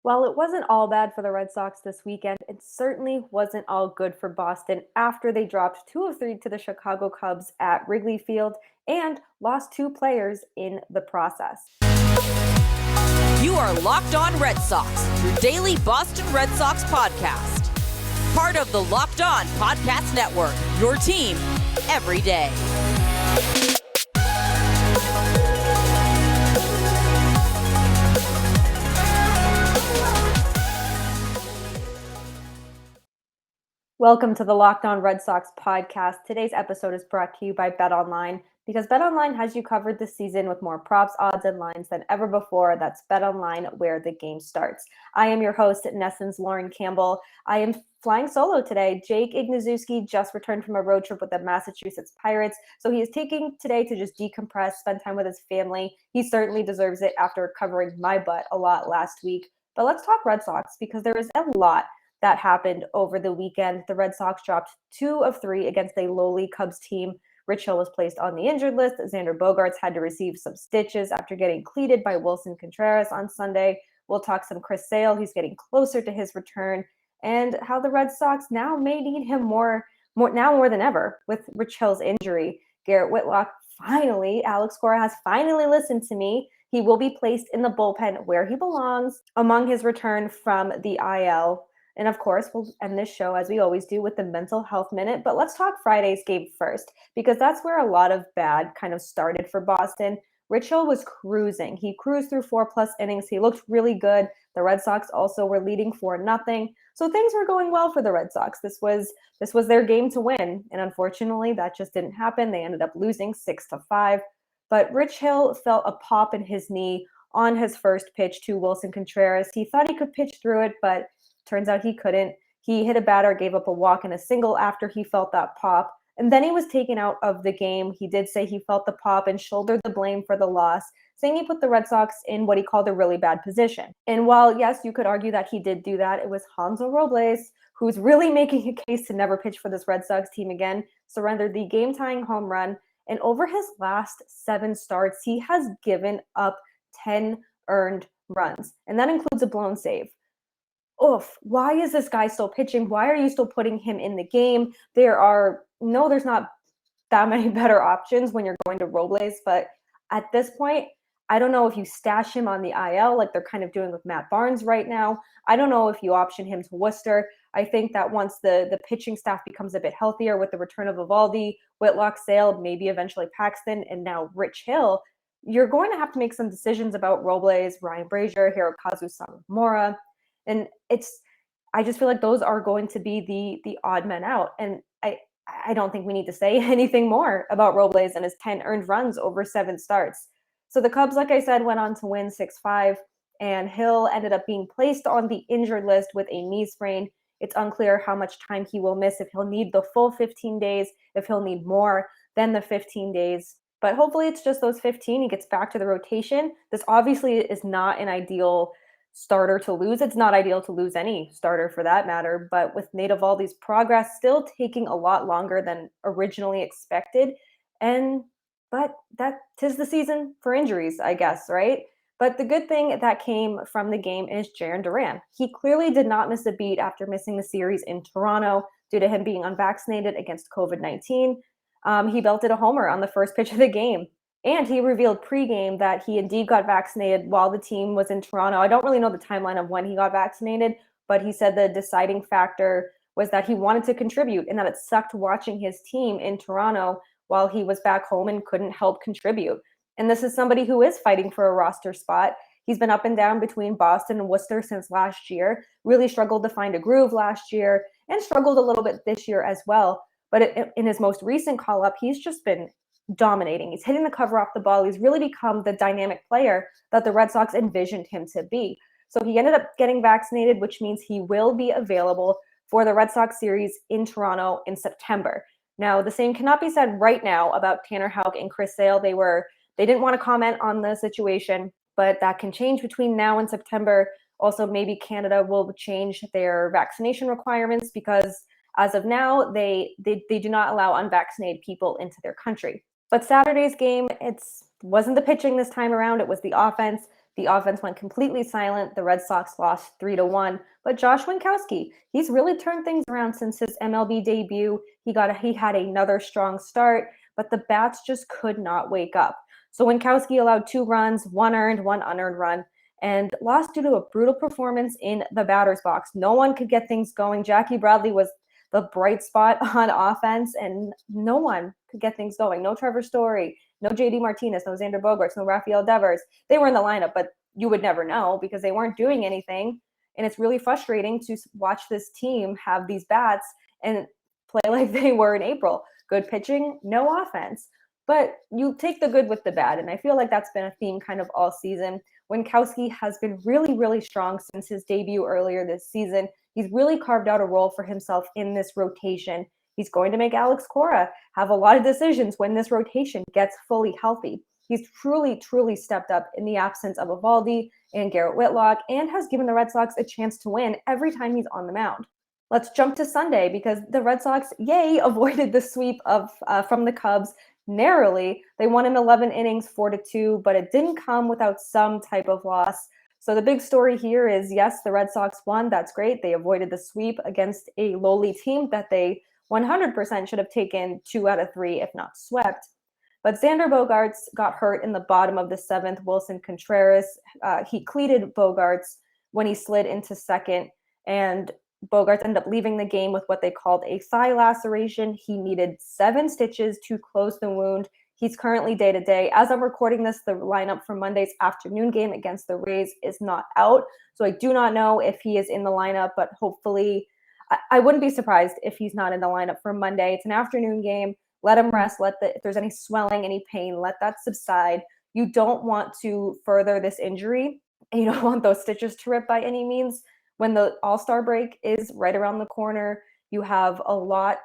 While it wasn't all bad for the Red Sox this weekend, it certainly wasn't all good for Boston after they dropped 2 of 3 to the Chicago Cubs at Wrigley Field and lost 2 players in the process. You are Locked On Red Sox, your daily Boston Red Sox podcast. Part of the Locked On Podcast Network, your team every day. Welcome to the Locked On Red Sox podcast. Today's episode is brought to you by BetOnline because BetOnline has you covered this season with more props, odds, and lines than ever before. That's BetOnline, where the game starts. I am your host, NESN's Lauren Campbell. I am flying solo today. Jake Ignazuski just returned from a road trip with the Massachusetts Pirates, so he is taking today to just decompress, spend time with his family. He certainly deserves it after covering my butt a lot last week. But let's talk Red Sox because there is a lot that happened over the weekend. The Red Sox dropped 2 of 3 against a lowly Cubs team. Rich Hill was placed on the injured list. Xander Bogaerts had to receive some stitches after getting cleated by Willson Contreras on Sunday. We'll talk some Chris Sale. He's getting closer to his return, and how the Red Sox now may need him more than ever with Rich Hill's injury. Garrett Whitlock Alex Cora has finally listened to me. He will be placed in the bullpen where he belongs among his return from the IL. And of course, we'll end this show, as we always do, with the Mental Health Minute. But let's talk Friday's game first, because that's where a lot of bad kind of started for Boston. Rich Hill was cruising. He cruised through 4+ innings. He looked really good. The Red Sox also were leading 4-0. So things were going well for the Red Sox. This was their game to win. And unfortunately, that just didn't happen. They ended up losing 6-5. But Rich Hill felt a pop in his knee on his first pitch to Willson Contreras. He thought he could pitch through it, but turns out he couldn't. He hit a batter, gave up a walk and a single after he felt that pop. And then he was taken out of the game. He did say he felt the pop and shouldered the blame for the loss, saying he put the Red Sox in what he called a really bad position. And while, yes, you could argue that he did do that, it was Hansel Robles, who's really making a case to never pitch for this Red Sox team again, surrendered the game-tying home run. And over his last 7 starts, he has given up 10 earned runs. And that includes a blown save. Oof, why is this guy still pitching? Why are you still putting him in the game? There's not that many better options when you're going to Robles, but at this point, I don't know if you stash him on the IL like they're kind of doing with Matt Barnes right now. I don't know if you option him to Worcester. I think that once the pitching staff becomes a bit healthier with the return of Eovaldi, Whitlock, Sale, maybe eventually Paxton, and now Rich Hill, you're going to have to make some decisions about Robles, Ryan Brazier, Hirokazu Samamura. And I just feel like those are going to be the odd men out. And I don't think we need to say anything more about Robles and his 10 earned runs over 7 starts. So the Cubs, like I said, went on to win 6-5, and Hill ended up being placed on the injured list with a knee sprain. It's unclear how much time he will miss, if he'll need the full 15 days, if he'll need more than the 15 days. But hopefully it's just those 15. He gets back to the rotation. This obviously is not an ideal starter to lose. It's not ideal to lose any starter for that matter, but with Nate Eovaldi's progress still taking a lot longer than originally expected, but that 'tis the season for injuries, I guess, right? But the good thing that came from the game is Jarren Duran. He clearly did not miss a beat after missing the series in Toronto due to him being unvaccinated against COVID-19. He belted a homer on the first pitch of the game. And he revealed pregame that he indeed got vaccinated while the team was in Toronto. I don't really know the timeline of when he got vaccinated, but he said the deciding factor was that he wanted to contribute and that it sucked watching his team in Toronto while he was back home and couldn't help contribute. And this is somebody who is fighting for a roster spot. He's been up and down between Boston and Worcester since last year, really struggled to find a groove last year and struggled a little bit this year as well. But in his most recent call-up, he's just been dominating. He's hitting the cover off the ball. He's really become the dynamic player that the Red Sox envisioned him to be. So he ended up getting vaccinated, which means he will be available for the Red Sox series in Toronto in September. Now, the same cannot be said right now about Tanner Houck and Chris Sale. They didn't want to comment on the situation, but that can change between now and September. Also, maybe Canada will change their vaccination requirements because as of now, they do not allow unvaccinated people into their country. But Saturday's game, it wasn't the pitching this time around. It was the offense. The offense went completely silent. The Red Sox lost 3-1. But Josh Winckowski, he's really turned things around since his MLB debut. He had another strong start, but the bats just could not wake up. So Winckowski allowed 2 runs, 1 earned, 1 unearned run, and lost due to a brutal performance in the batter's box. No one could get things going. Jackie Bradley was the bright spot on offense, and no one could get things going. No Trevor Story, no JD Martinez, no Xander Bogaerts, no Rafael Devers. They were in the lineup, but you would never know because they weren't doing anything. And it's really frustrating to watch this team have these bats and play like they were in April. Good pitching, no offense. But you take the good with the bad, and I feel like that's been a theme kind of all season. Winckowski has been really, really strong since his debut earlier this season. He's really carved out a role for himself in this rotation. He's going to make Alex Cora have a lot of decisions when this rotation gets fully healthy. He's truly, truly stepped up in the absence of Eovaldi and Garrett Whitlock and has given the Red Sox a chance to win every time he's on the mound. Let's jump to Sunday because the Red Sox, avoided the sweep from the Cubs narrowly. They won in 11 innings, 4-2, but it didn't come without some type of loss. So the big story here is, yes, the Red Sox won. That's great. They avoided the sweep against a lowly team that they 100% should have taken 2 out of 3, if not swept. But Xander Bogaerts got hurt in the bottom of the 7th. Wilson Contreras, he cleated Bogaerts when he slid into second, and Bogaerts ended up leaving the game with what they called a thigh laceration. He needed 7 stitches to close the wound. He's currently day-to-day. As I'm recording this, the lineup for Monday's afternoon game against the Rays is not out. So I do not know if he is in the lineup, but hopefully I wouldn't be surprised if he's not in the lineup for Monday. It's an afternoon game. Let him rest. If there's any swelling, any pain, let that subside. You don't want to further this injury, and you don't want those stitches to rip by any means. When the All-Star break is right around the corner, you have a lot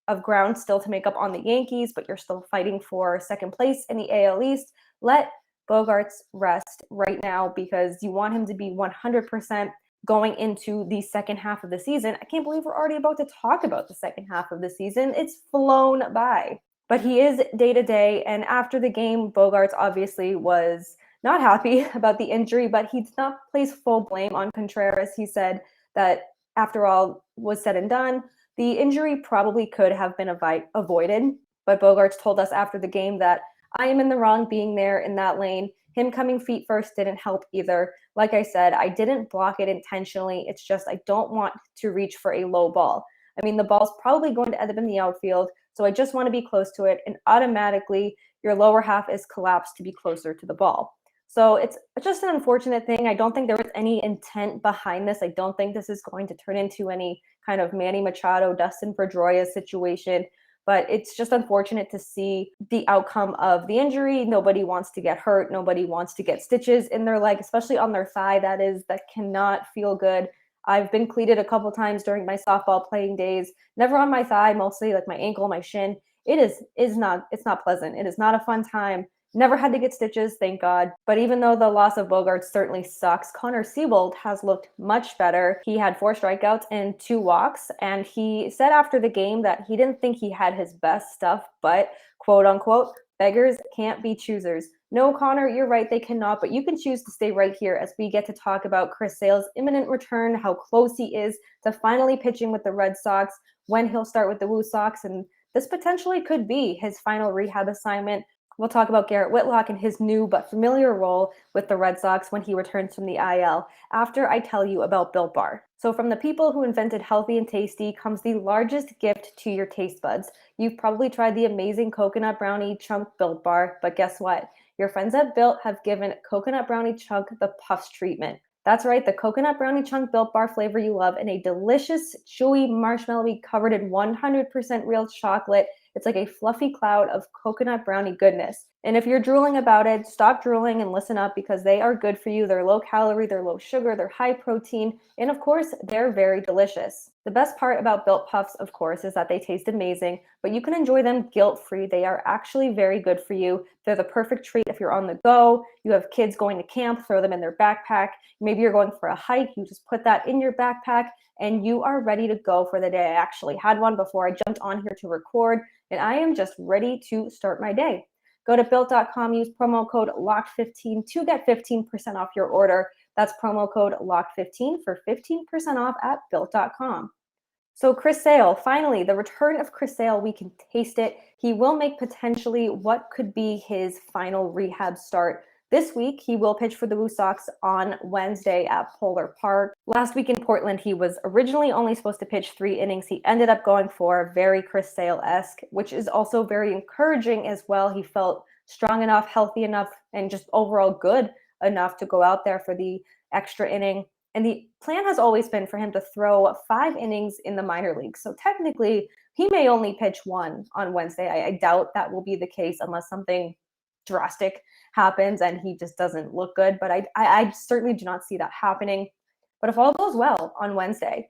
of ground still to make up on the Yankees, but you're still fighting for second place in the AL East. Let Bogaerts rest right now because you want him to be 100% going into the second half of the season. I can't believe we're already about to talk about the second half of the season. It's flown by. But he is day-to-day, and after the game, Bogaerts obviously was not happy about the injury, but he did not place full blame on Contreras. He said that after all was said and done, the injury probably could have been avoided. But Bogaerts told us after the game that I am in the wrong being there in that lane. Him coming feet first didn't help either. Like I said, I didn't block it intentionally. It's just I don't want to reach for a low ball. I mean, the ball's probably going to end up in the outfield, so I just want to be close to it, and automatically your lower half is collapsed to be closer to the ball. So it's just an unfortunate thing. I don't think there was any intent behind this. I don't think this is going to turn into any kind of Manny Machado, Dustin Pedroia situation. But it's just unfortunate to see the outcome of the injury. Nobody wants to get hurt. Nobody wants to get stitches in their leg, especially on their thigh. That cannot feel good. I've been cleated a couple times during my softball playing days. Never on my thigh, mostly like my ankle, my shin. It's not pleasant. It is not a fun time. Never had to get stitches, thank God. But even though the loss of Bogaerts certainly sucks, Connor Seabold has looked much better. He had 4 strikeouts and 2 walks, and he said after the game that he didn't think he had his best stuff, but quote unquote, beggars can't be choosers. No, Connor, you're right, they cannot, but you can choose to stay right here as we get to talk about Chris Sale's imminent return, how close he is to finally pitching with the Red Sox, when he'll start with the Woo Sox, and this potentially could be his final rehab assignment. We'll talk about Garrett Whitlock and his new but familiar role with the Red Sox when he returns from the IL after I tell you about Built Bar. So from the people who invented healthy and tasty comes the largest gift to your taste buds. You've probably tried the amazing coconut brownie chunk Built Bar, but guess what? Your friends at Built have given coconut brownie chunk the puffs treatment. That's right, the coconut brownie chunk Built Bar flavor you love in a delicious, chewy, marshmallowy covered in 100% real chocolate. It's like a fluffy cloud of coconut brownie goodness. And if you're drooling about it, stop drooling and listen up because they are good for you. They're low calorie, they're low sugar, they're high protein, and of course, they're very delicious. The best part about Built Puffs, of course, is that they taste amazing, but you can enjoy them guilt-free. They are actually very good for you. They're the perfect treat if you're on the go, you have kids going to camp, throw them in their backpack. Maybe you're going for a hike, you just put that in your backpack, and you are ready to go for the day. I actually had one before I jumped on here to record, and I am just ready to start my day. Go to built.com, use promo code LOCKED15 to get 15% off your order. That's promo code LOCKED15 for 15% off at built.com. So Chris Sale, finally, the return of Chris Sale, we can taste it. He will make potentially what could be his final rehab start. This week, he will pitch for the Blue Sox on Wednesday at Polar Park. Last week in Portland, he was originally only supposed to pitch 3 innings. He ended up going 4, very Chris Sale-esque, which is also very encouraging as well. He felt strong enough, healthy enough, and just overall good enough to go out there for the extra inning. And the plan has always been for him to throw 5 innings in the minor leagues. So technically, he may only pitch 1 on Wednesday. I doubt that will be the case unless something drastic happens and he just doesn't look good. But I certainly do not see that happening. But if all goes well on Wednesday,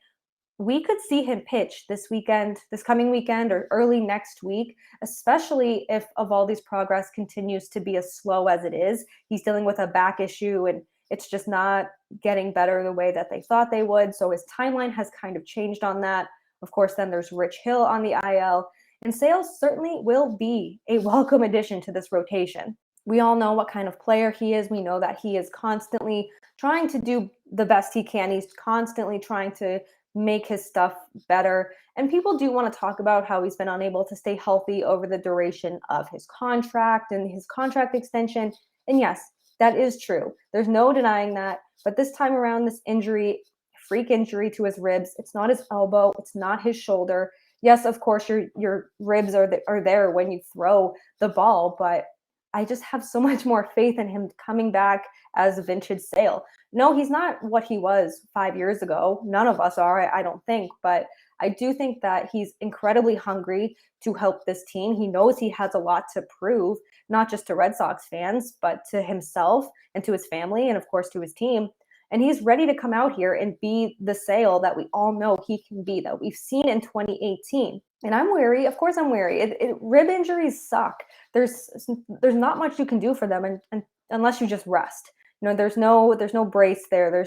we could see him pitch this weekend, this coming weekend, or early next week, especially if Eovaldi's progress continues to be as slow as it is. He's dealing with a back issue and it's just not getting better the way that they thought they would. So his timeline has kind of changed on that. Of course, then there's Rich Hill on the IL. And Sales certainly will be a welcome addition to this rotation. We all know what kind of player he is. We know that he is constantly trying to do the best he can. He's constantly trying to make his stuff better. And people do want to talk about how he's been unable to stay healthy over the duration of his contract and his contract extension. And yes, that is true. There's no denying that. But this time around, this injury, freak injury to his ribs, it's not his elbow, it's not his shoulder. Yes, of course, your ribs are there when you throw the ball, but I just have so much more faith in him coming back as a vintage Sale. No, he's not what he was 5 years ago. None of us are, I don't think, but I do think that he's incredibly hungry to help this team. He knows he has a lot to prove, not just to Red Sox fans, but to himself and to his family and, of course, to his team. And he's ready to come out here and be the Sale that we all know he can be, that we've seen in 2018. And I'm wary. Of course I'm wary. Rib injuries suck. There's not much you can do for them and unless you just rest. You know, there's no brace there.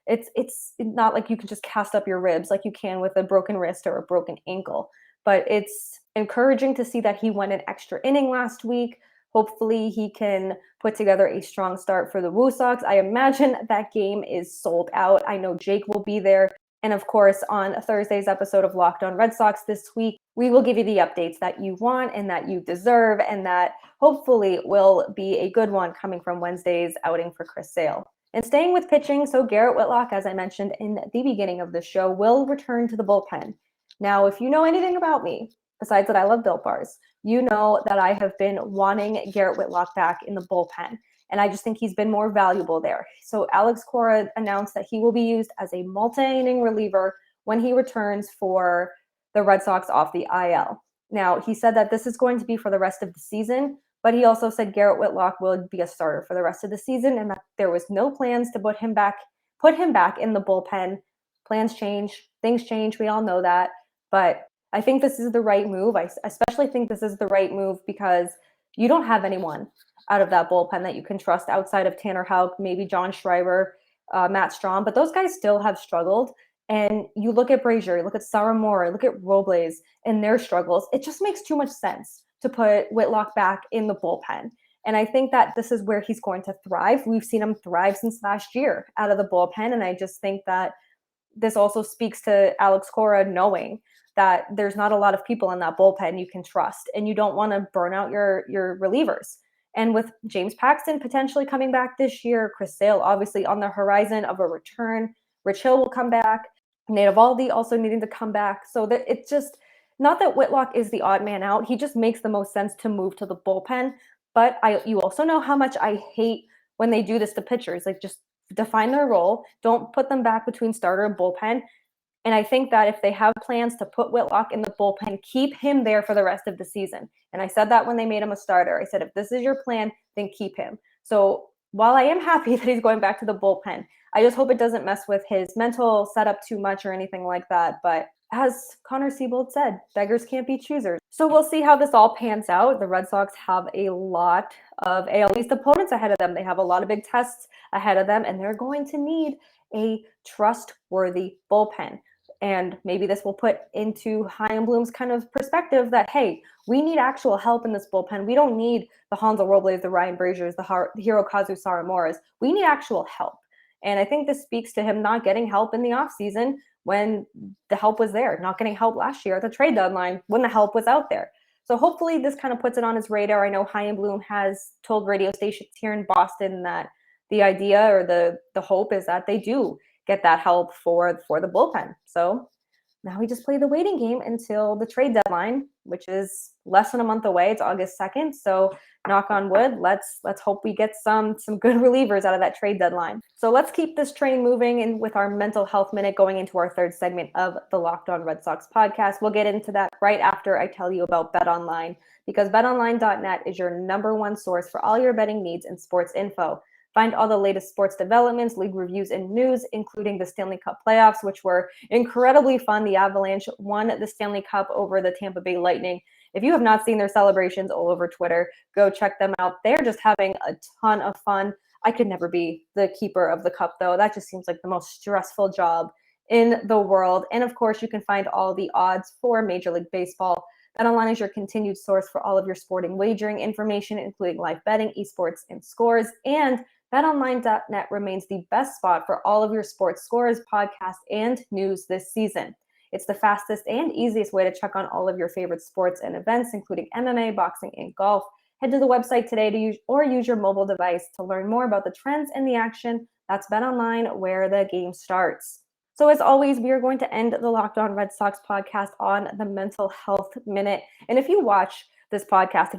It's not like you can just cast up your ribs like you can with a broken wrist or a broken ankle. But it's encouraging to see that he went an extra inning last week. Hopefully he can put together a strong start for the Blue Sox. I imagine that game is sold out. I know Jake will be there. And of course, on Thursday's episode of Locked On Red Sox this week, we will give you the updates that you want and that you deserve, and that hopefully will be a good one coming from Wednesday's outing for Chris Sale. And staying with pitching, so Garrett Whitlock, as I mentioned in the beginning of the show, will return to the bullpen. Now, if you know anything about me, besides that I love Built Bars, you know that I have been wanting Garrett Whitlock back in the bullpen. And I just think he's been more valuable there. So Alex Cora announced that he will be used as a multi-inning reliever when he returns for the Red Sox off the IL. Now, he said that this is going to be for the rest of the season, but he also said Garrett Whitlock will be a starter for the rest of the season and that there was no plans to put him back in the bullpen. Plans change, things change, we all know that. But I think this is the right move. I especially think this is the right move because you don't have anyone out of that bullpen that you can trust outside of Tanner Houck, maybe John Schreiber, Matt Strahm, but those guys still have struggled. And you look at Brazier, you look at Saramora, look at Robles and their struggles. It just makes too much sense to put Whitlock back in the bullpen. And I think that this is where he's going to thrive. We've seen him thrive since last year out of the bullpen. And I just think that this also speaks to Alex Cora knowing that there's not a lot of people in that bullpen you can trust, and you don't want to burn out your relievers. And with James Paxton potentially coming back this year, Chris Sale obviously on the horizon of a return, Rich Hill will come back, Nate Eovaldi also needing to come back. So that it's just not that Whitlock is the odd man out. He just makes the most sense to move to the bullpen. But you also know how much I hate when they do this to pitchers. Like, just define their role. Don't put them back between starter and bullpen. And I think that if they have plans to put Whitlock in the bullpen, keep him there for the rest of the season. And I said that when they made him a starter. I said, if this is your plan, then keep him. So while I am happy that he's going back to the bullpen, I just hope it doesn't mess with his mental setup too much or anything like that. But as Connor Seabold said, beggars can't be choosers. So we'll see how this all pans out. The Red Sox have a lot of AL East opponents ahead of them. They have a lot of big tests ahead of them, and they're going to need a trustworthy bullpen. And maybe this will put into Chaim Bloom's kind of perspective that, hey, we need actual help in this bullpen. We don't need the Hansel Robles, the Ryan Braziers, the Hirokazu Saramoras. We need actual help. And I think this speaks to him not getting help in the offseason when the help was there, not getting help last year at the trade deadline when the help was out there. So hopefully this kind of puts it on his radar. I know Chaim Bloom has told radio stations here in Boston that the idea or the hope is that they do get that help for the bullpen. So now we just play the waiting game until the trade deadline, which is less than a month away. It's August 2nd. So knock on wood, let's hope we get some good relievers out of that trade deadline. So let's keep this train moving and with our mental health minute going into our third segment of the Locked On Red Sox podcast. We'll get into that right after I tell you about BetOnline, because betonline.net is your number one source for all your betting needs and sports info. Find all the latest sports developments, league reviews, and news, including the Stanley Cup playoffs, which were incredibly fun. The Avalanche won the Stanley Cup over the Tampa Bay Lightning. If you have not seen their celebrations all over Twitter, go check them out. They're just having a ton of fun. I could never be the keeper of the cup, though. That just seems like the most stressful job in the world. And of course, you can find all the odds for Major League Baseball. BetOnline is your continued source for all of your sporting wagering information, including live betting, esports, and scores. And BetOnline.net remains the best spot for all of your sports scores, podcasts, and news this season. It's the fastest and easiest way to check on all of your favorite sports and events, including MMA, boxing, and golf. Head to the website today to use your mobile device to learn more about the trends and the action. That's BetOnline, where the game starts. So as always, we are going to end the Locked On Red Sox podcast on the Mental Health Minute. And if you watch this podcast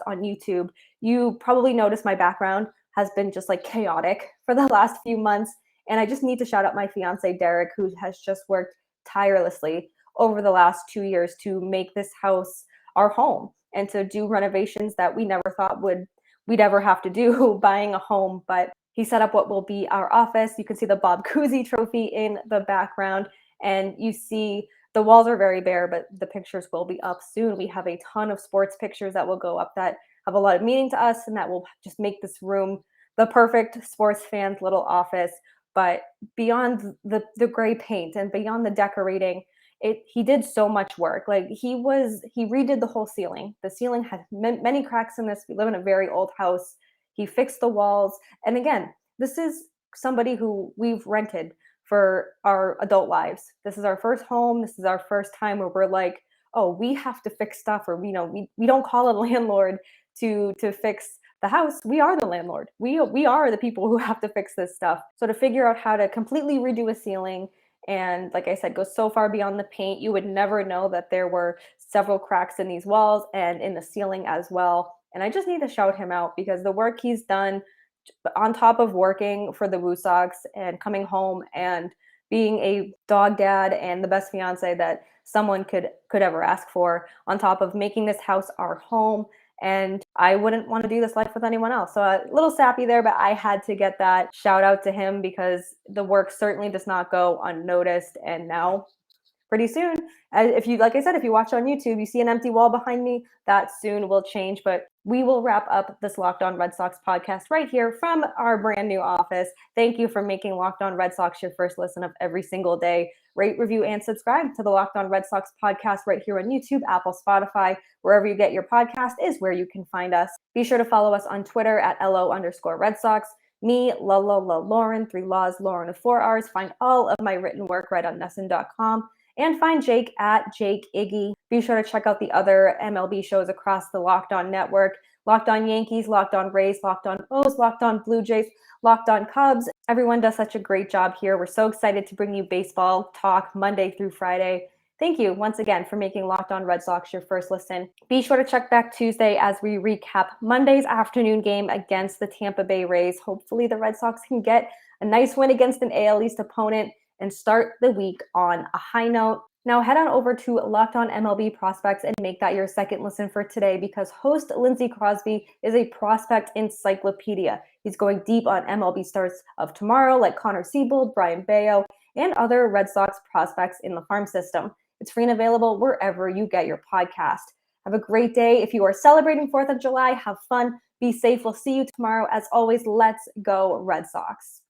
on YouTube, you probably noticed my background has been just like chaotic for the last few months. And I just need to shout out my fiance, Derek, who has just worked tirelessly over the last 2 years to make this house our home and to do renovations that we never thought we'd ever have to do buying a home. But he set up what will be our office. You can see the Bob Cousy trophy in the background, and you see the walls are very bare, but the pictures will be up soon. We have a ton of sports pictures that will go up that have a lot of meaning to us, and that will just make this room the perfect sports fan's little office. But beyond the gray paint and beyond the decorating, he did so much work. Like he redid the whole ceiling. The ceiling had many cracks in this. We live in a very old house. He fixed the walls. And again, this is somebody who we've rented for our adult lives. This is our first home. This is our first time where we're like, oh, we have to fix stuff, or we don't call a landlord to fix the house. We are the landlord. We are the people who have to fix this stuff. So to figure out how to completely redo a ceiling, and like I said, go so far beyond the paint, you would never know that there were several cracks in these walls and in the ceiling as well. And I just need to shout him out because the work he's done on top of working for the Woo Sox and coming home and being a dog dad and the best fiance that someone could ever ask for, on top of making this house our home. And I wouldn't want to do this life with anyone else. So a little sappy there, but I had to get that shout out to him because the work certainly does not go unnoticed. And now pretty soon, if you watch on YouTube, you see an empty wall behind me, that soon will change. But we will wrap up this Locked On Red Sox podcast right here from our brand new office. Thank you for making Locked On Red Sox your first listen of every single day. Rate, review, and subscribe to the Locked On Red Sox podcast right here on YouTube, Apple, Spotify, wherever you get your podcast is where you can find us. Be sure to follow us on Twitter at LO_Red Sox. Me, Lauren, 3 Laws, Lauren of 4 R's. Find all of my written work right on NESN.com. And find Jake at Jake Iggy. Be sure to check out the other MLB shows across the Locked On network. Locked On Yankees, Locked On Rays, Locked On O's, Locked On Blue Jays, Locked On Cubs. Everyone does such a great job here. We're so excited to bring you baseball talk Monday through Friday. Thank you once again for making Locked On Red Sox your first listen. Be sure to check back Tuesday as we recap Monday's afternoon game against the Tampa Bay Rays. Hopefully the Red Sox can get a nice win against an AL East opponent and start the week on a high note. Now head on over to Locked On MLB Prospects and make that your second listen for today, because host Lindsey Crosby is a prospect encyclopedia. He's going deep on MLB stars of tomorrow like Connor Seabold, Brian Bayo, and other Red Sox prospects in the farm system. It's free and available wherever you get your podcast. Have a great day. If you are celebrating 4th of July, have fun, be safe. We'll see you tomorrow. As always, let's go Red Sox.